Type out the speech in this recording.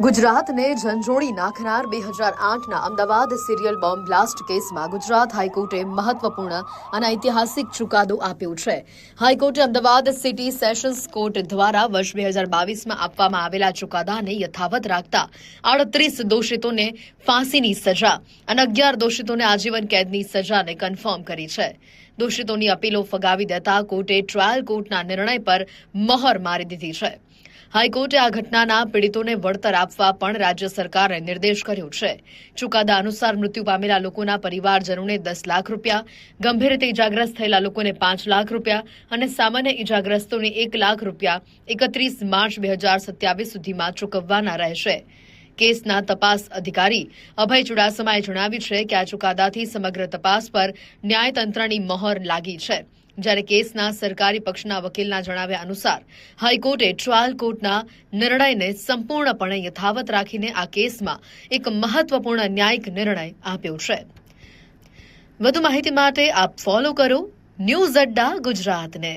ગુજરાતને ઝંઝોળી નાખનાર 2008ના Ahmedabad serial bomb blast કેસમાં ગુજરાત હાઈકોર્ટે મહત્વપૂર્ણ અને ઐતિહાસિક ચુકાદો આપ્યો છે. હાઈકોર્ટે અમદાવાદ સિટી સેશન્સ કોર્ટ દ્વારા વર્ષ 2022માં આપવામાં આવેલા ચુકાદાને યથાવત રાખતા 38 દોષિતોને ફાંસીની સજા અને 11 દોષિતોને આજીવન કેદની સજાને કન્ફર્મ કરી છે. દોષિતોની અપીલો ફગાવી દેતા કોર્ટે ટ્રાયલ કોર્ટના નિર્ણય પર મહોર મારી દીધી છે. હાઈકોર્ટે આ ઘટનાના પીડિતોને વળતર આપવા પણ રાજ્ય સરકારને નિર્દેશ કર્યો છે. ચુકાદા અનુસાર મૃત્યુ પામેલા લોકોના પરિવારજનોને 10 લાખ રૂપિયા, ગંભીર રીતે ઇજાગ્રસ્ત થયેલા લોકોને 5 લાખ રૂપિયા અને સામાન્ય ઇજાગ્રસ્તોને 1 લાખ રૂપિયા 31 માર્ચ 2027 સુધીમાં ચૂકવવાના રહેશે. કેસના તપાસ અધિકારી અભય ચુડાસમાએ જણાવ્યું છે કે આ ચુકાદાથી સમગ્ર તપાસ પર ન્યાયતંત્રની મહોર લાગી છે. જ્યારે કેસના સરકારી પક્ષના વકીલના જણાવ્યા અનુસાર હાઈકોર્ટે ટ્રાયલ કોર્ટના નિર્ણયને સંપૂર્ણપણે યથાવત રાખીને આ કેસમાં એક મહત્વપૂર્ણ ન્યાયિક નિર્ણય આપ્યો છે. વધુ માહિતી માટે આપ ફોલો કરો ન્યૂઝ અડ્ડા ગુજરાતને.